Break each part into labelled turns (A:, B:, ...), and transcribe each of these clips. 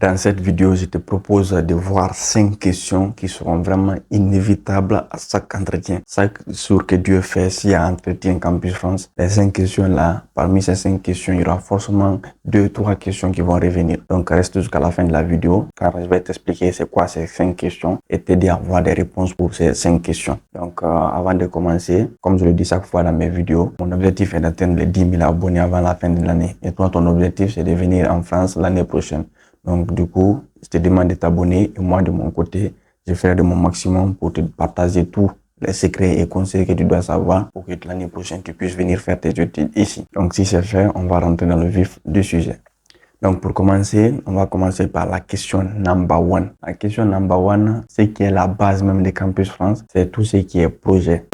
A: Dans cette vidéo, je te propose de voir 5 questions qui seront vraiment inévitables à chaque entretien. Chaque jour que Dieu fait, s'il y a entretien Campus France, les 5 questions-là, parmi ces 5 questions, il y aura forcément 2-3 questions qui vont revenir. Donc, reste jusqu'à la fin de la vidéo, car je vais t'expliquer c'est quoi ces 5 questions et t'aider à avoir des réponses pour ces 5 questions. Donc, avant de commencer, comme je le dis chaque fois dans mes vidéos, mon objectif est d'atteindre les 10 000 abonnés avant la fin de l'année. Et toi, ton objectif, c'est de venir en France l'année prochaine. Donc, du coup, je te demande de t'abonner et moi, de mon côté, je ferai de mon maximum pour te partager tous les secrets et conseils que tu dois savoir pour que l'année prochaine, tu puisses venir faire tes études ici. Donc, si c'est fait, on va rentrer dans le vif du sujet. Donc, pour commencer, on va commencer par la question number one. La question number one, ce qui est la base même de Campus France, c'est tout ce qui est projet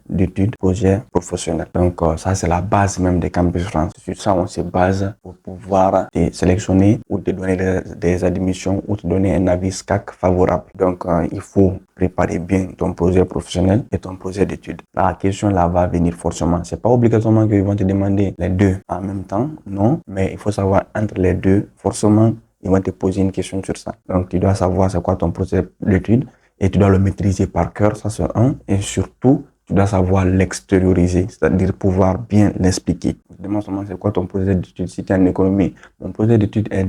A: d'études, projet professionnel. Donc, ça, c'est la base même de Campus France. Sur ça, on se base pour pouvoir te sélectionner ou te donner des admissions ou te donner un avis SCAC favorable. Donc, il faut préparer bien ton projet professionnel et ton projet d'études. La question là va venir forcément. C'est pas obligatoirement qu'ils vont te demander les deux en même temps, non, mais il faut savoir entre les deux, forcément, ils vont te poser une question sur ça. Donc, tu dois savoir c'est quoi ton projet d'études et tu dois le maîtriser par cœur, ça c'est un. Et surtout, tu dois savoir l'extérioriser, c'est-à-dire pouvoir bien l'expliquer. Demande seulement c'est quoi ton projet d'études. Si tu es en économie, mon projet d'études est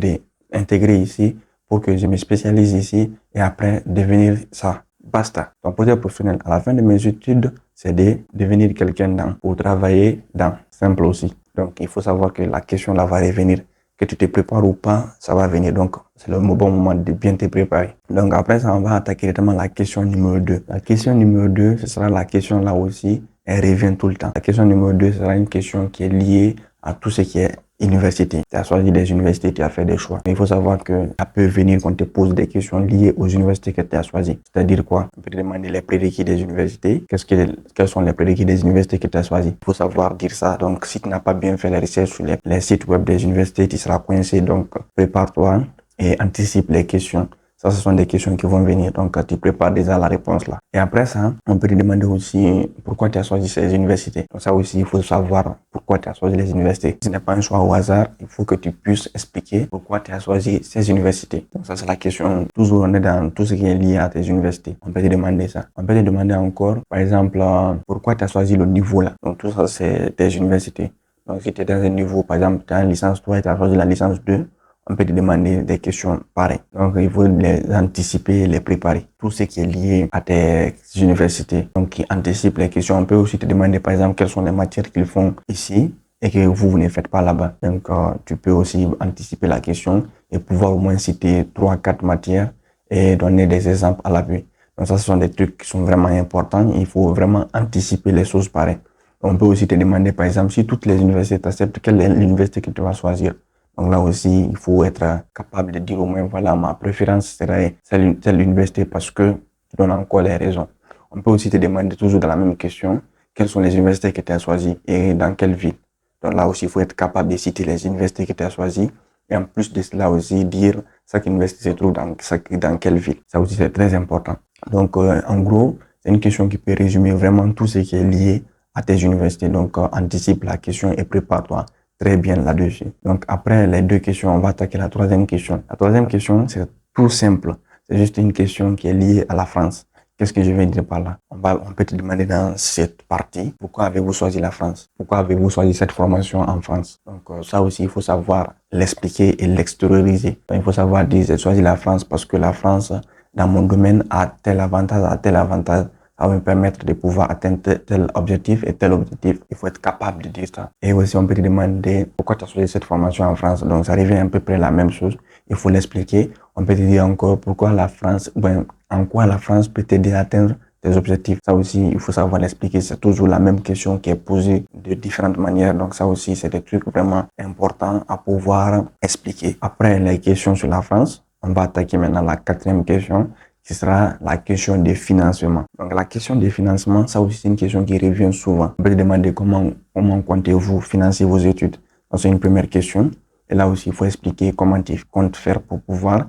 A: d'intégrer ici pour que je me spécialise ici et après devenir ça. Basta. Ton projet professionnel, à la fin de mes études, c'est de devenir quelqu'un pour travailler dans. Simple aussi. Donc, il faut savoir que la question là va revenir. Que tu te prépares ou pas, ça va venir. Donc, c'est le bon moment de bien te préparer. Donc, après ça, on va attaquer directement la question numéro 2. La question numéro 2, ce sera la question là aussi. Elle revient tout le temps. La question numéro 2 sera une question qui est liée à tout ce qui est université. Tu as choisi des universités, tu as fait des choix. Mais il faut savoir que ça peut venir qu'on te pose des questions liées aux universités que tu as choisies. C'est-à-dire quoi? On peut te demander les prérequis des universités. Quels sont les prérequis des universités que tu as choisies? Il faut savoir dire ça. Donc, si tu n'as pas bien fait les recherches sur les sites web des universités, tu seras coincé. Donc, prépare-toi et anticipe les questions. Ça, ce sont des questions qui vont venir. Donc, tu prépares déjà la réponse là. Et après ça, on peut te demander aussi pourquoi tu as choisi ces universités. Donc, ça aussi, il faut savoir pourquoi tu as choisi les universités. Ce n'est pas un choix au hasard. Il faut que tu puisses expliquer pourquoi tu as choisi ces universités. Donc, ça, c'est la question. Toujours, on est dans tout ce qui est lié à tes universités. On peut te demander ça. On peut te demander encore, par exemple, pourquoi tu as choisi le niveau là. Donc, tout ça, c'est tes universités. Donc, si tu es dans un niveau, par exemple, tu as une licence 3 et tu as choisi la licence 2, on peut te demander des questions pareilles. Donc, il faut les anticiper, les préparer. Tout ce qui est lié à tes universités. Donc, qui anticipe les questions. On peut aussi te demander, par exemple, quelles sont les matières qu'ils font ici et que vous ne faites pas là-bas. Donc, tu peux aussi anticiper la question et pouvoir au moins citer 3-4 matières et donner des exemples à l'appui. Donc, ça, ce sont des trucs qui sont vraiment importants. Il faut vraiment anticiper les choses pareilles. On peut aussi te demander, par exemple, si toutes les universités t'acceptent, quelle est l'université que tu vas choisir. Donc là aussi, il faut être capable de dire au moins, voilà, ma préférence serait telle université parce que tu donnes encore les raisons. On peut aussi te demander toujours dans la même question, quelles sont les universités que tu as choisies et dans quelle ville. Donc là aussi, il faut être capable de citer les universités que tu as choisies et en plus de cela aussi dire chaque université se trouve dans quelle ville. Ça aussi, c'est très important. Donc, en gros, c'est une question qui peut résumer vraiment tout ce qui est lié à tes universités. Donc, anticipe la question et prépare-toi très bien là-dessus. Donc, après les deux questions, on va attaquer la troisième question. La troisième question, c'est tout simple. C'est juste une question qui est liée à la France. Qu'est-ce que je vais dire par là? On peut te demander dans cette partie, pourquoi avez-vous choisi la France? Pourquoi avez-vous choisi cette formation en France? Donc, ça aussi, il faut savoir l'expliquer et l'extérioriser. Il faut savoir dire, j'ai choisi la France parce que la France, dans mon domaine, a tel avantage, ça va me permettre de pouvoir atteindre tel objectif et tel objectif. Il faut être capable de dire ça. Et aussi, on peut te demander pourquoi tu as choisi cette formation en France. Donc, ça revient à peu près la même chose. Il faut l'expliquer. On peut te dire encore pourquoi la France, en quoi la France peut t'aider à atteindre tes objectifs. Ça aussi, il faut savoir l'expliquer. C'est toujours la même question qui est posée de différentes manières. Donc, ça aussi, c'est des trucs vraiment importants à pouvoir expliquer. Après les questions sur la France, on va attaquer maintenant la quatrième question, qui sera la question des financements. Donc, la question des financements, ça aussi, c'est une question qui revient souvent. On peut te demander comment comptez-vous financer vos études. Donc, c'est une première question. Et là aussi, il faut expliquer comment tu comptes faire pour pouvoir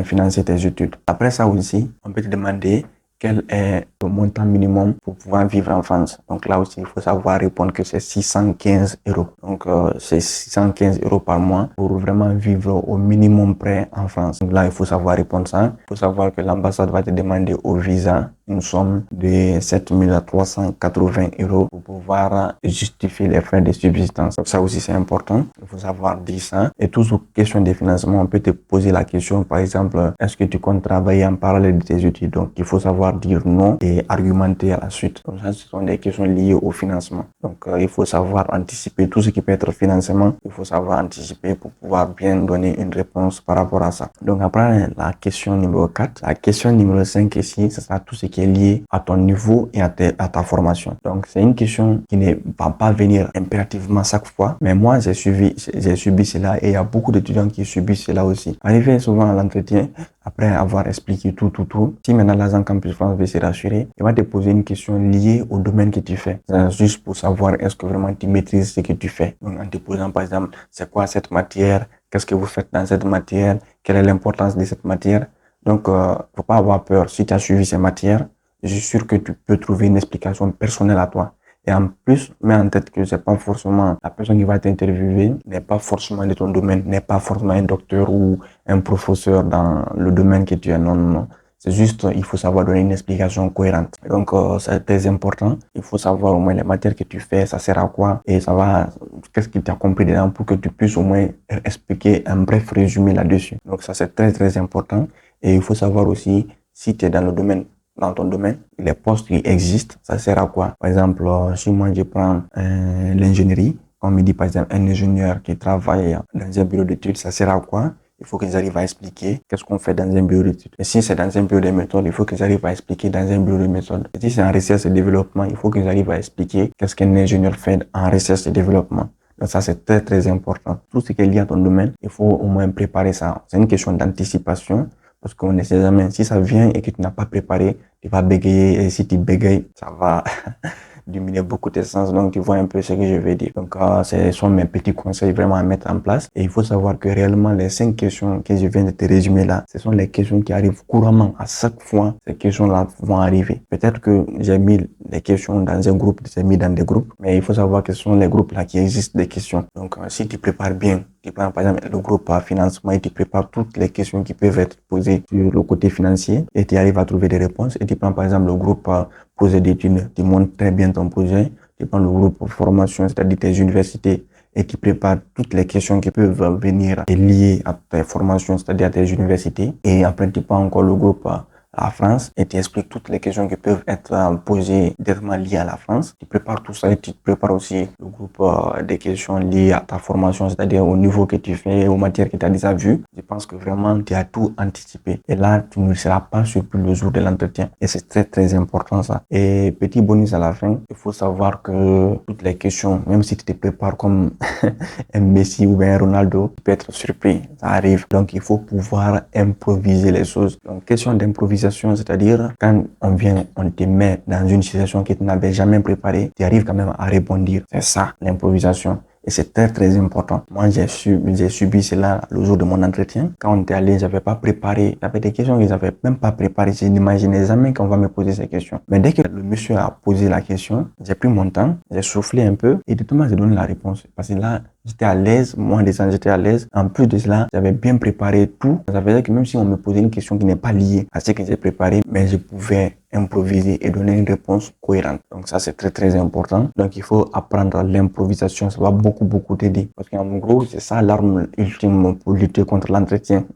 A: financer tes études. Après ça aussi, on peut te demander quel est le montant minimum pour pouvoir vivre en France. Donc là aussi, il faut savoir répondre que c'est 615 euros. Donc c'est 615 euros par mois pour vraiment vivre au minimum près en France. Donc là, il faut savoir répondre ça. Il faut savoir que l'ambassade va te demander au visa une somme de 7380 euros pour pouvoir justifier les frais de subsistance. Donc ça aussi, c'est important. Il faut savoir dire ça. Et toujours question de financement, on peut te poser la question, par exemple, est-ce que tu comptes travailler en parallèle de tes études? Donc, il faut savoir dire non et argumenter à la suite. Donc ça, ce sont des questions liées au financement. Donc, il faut savoir anticiper tout ce qui peut être financement. Il faut savoir anticiper pour pouvoir bien donner une réponse par rapport à ça. Donc, après la question numéro 4, la question numéro 5 ici, ce sera tout ce qui est lié à ton niveau et à ta formation. Donc, c'est une question qui ne va pas venir impérativement chaque fois. Mais moi, j'ai subi cela et il y a beaucoup d'étudiants qui subissent cela aussi. Arrivé souvent à l'entretien, après avoir expliqué tout, si maintenant l'agent Campus France veut se rassurer, il va te poser une question liée au domaine que tu fais. Juste pour savoir est-ce que vraiment tu maîtrises ce que tu fais. Donc, en te posant par exemple, c'est quoi cette matière? Qu'est-ce que vous faites dans cette matière? Quelle est l'importance de cette matière? Donc, faut pas avoir peur. Si tu as suivi ces matières, je suis sûr que tu peux trouver une explication personnelle à toi. Et en plus, mets en tête que c'est pas forcément la personne qui va t'interviewer n'est pas forcément de ton domaine, n'est pas forcément un docteur ou un professeur dans le domaine que tu es. Non, non, non. C'est juste, il faut savoir donner une explication cohérente. Donc, c'est très important. Il faut savoir au moins les matières que tu fais, ça sert à quoi et ça va, qu'est-ce que tu as compris dedans pour que tu puisses au moins expliquer un bref résumé là-dessus. Donc, ça, c'est très, très important. Et il faut savoir aussi si tu es dans ton domaine, les postes qui existent, ça sert à quoi? Par exemple, si moi je prends l'ingénierie, on me dit par exemple un ingénieur qui travaille dans un bureau d'études, ça sert à quoi? Il faut qu'ils arrivent à expliquer qu'est-ce qu'on fait dans un bureau d'études. Et si c'est dans un bureau de méthode, il faut qu'ils arrivent à expliquer dans un bureau de méthode. Et si c'est en recherche et développement, il faut qu'ils arrivent à expliquer qu'est-ce qu'un ingénieur fait en recherche et développement. Donc ça, c'est très, très important. Tout ce qui est lié à ton domaine, il faut au moins préparer ça. C'est une question d'anticipation. Parce qu'on ne sait jamais, si ça vient et que tu n'as pas préparé, tu vas bégayer et si tu bégayes, ça va diminuer beaucoup tes sens. Donc, tu vois un peu ce que je veux dire. Donc, ce sont mes petits conseils vraiment à mettre en place. Et il faut savoir que réellement, les 5 questions que je viens de te résumer là, ce sont les questions qui arrivent couramment. À chaque fois, ces questions-là vont arriver. Peut-être que j'ai mis les questions dans un groupe, j'ai mis dans des groupes, mais il faut savoir que ce sont les groupes là qui existent des questions. Donc, si tu prépares bien, tu prends par exemple le groupe financement et tu prépares toutes les questions qui peuvent être posées sur le côté financier et tu arrives à trouver des réponses. Et tu prends par exemple le groupe projet d'études, tu montres très bien ton projet. Tu prends le groupe formation, c'est-à-dire tes universités, et tu prépares toutes les questions qui peuvent venir liées à tes formations, c'est-à-dire à tes universités. Et après, tu prends encore le groupe la France et tu expliques toutes les questions qui peuvent être posées directement liées à la France. Tu prépares tout ça et tu prépares aussi le groupe des questions liées à ta formation, c'est-à-dire au niveau que tu fais, aux matières que tu as déjà vues. Je pense que vraiment tu as tout anticipé. Et là, tu ne seras pas surpris le jour de l'entretien. Et c'est très très important ça. Et petit bonus à la fin, il faut savoir que toutes les questions, même si tu te prépares comme un Messi ou un Ronaldo, tu peux être surpris. Ça arrive. Donc il faut pouvoir improviser les choses. Donc question d'improvisation, c'est-à-dire quand on te met dans une situation que tu n'avais jamais préparée, tu arrives quand même à rebondir. C'est ça, l'improvisation. Et c'est très, très important. Moi, j'ai subi cela le jour de mon entretien. Quand on était allé, j'avais pas préparé. J'avais des questions que j'avais même pas préparées. Je n'imaginais jamais qu'on va me poser ces questions. Mais dès que le monsieur a posé la question, j'ai pris mon temps, j'ai soufflé un peu et directement j'ai donné la réponse. Parce que là, j'étais à l'aise. Moi, déjà, j'étais à l'aise. En plus de cela, j'avais bien préparé tout. Ça veut dire que même si on me posait une question qui n'est pas liée à ce que j'ai préparé, mais je pouvais improviser et donner une réponse cohérente. Donc ça, c'est très, très important. Donc, il faut apprendre l'improvisation. Ça va beaucoup t'aider. Parce qu'en gros, c'est ça l'arme ultime pour lutter contre l'entretien.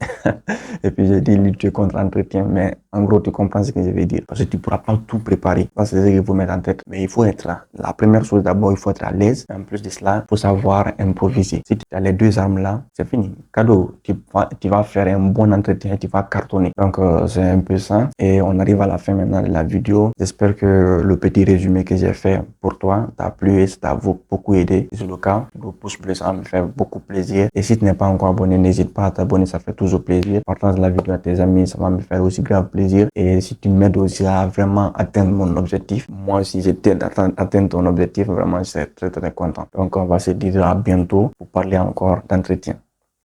A: Et puis, j'ai dit lutter contre l'entretien, mais en gros, tu comprends ce que je veux dire. Parce que tu pourras pas tout préparer. C'est ce qu'il faut mettre en tête. Mais il faut être là. La première chose, d'abord, il faut être à l'aise. En plus de cela, il faut savoir improviser. Si tu as les deux armes là, c'est fini. Cadeau. Tu vas faire un bon entretien, tu vas cartonner. Donc, c'est un peu ça. Et on arrive à la fin maintenant de la vidéo. J'espère que le petit résumé que j'ai fait pour toi t'a plu et ça t'a beaucoup aidé. Si c'est le cas, le pouce bleu, ça va me faire beaucoup plaisir. Et si tu n'es pas encore abonné, n'hésite pas à t'abonner, ça fait toujours plaisir. Partage la vidéo à tes amis, ça va me faire aussi grave plaisir. Et si tu m'aides aussi à vraiment atteindre mon objectif, moi aussi je t'aide à atteindre ton objectif, vraiment je serai très très content. Donc on va se dire à bientôt pour parler encore d'entretien.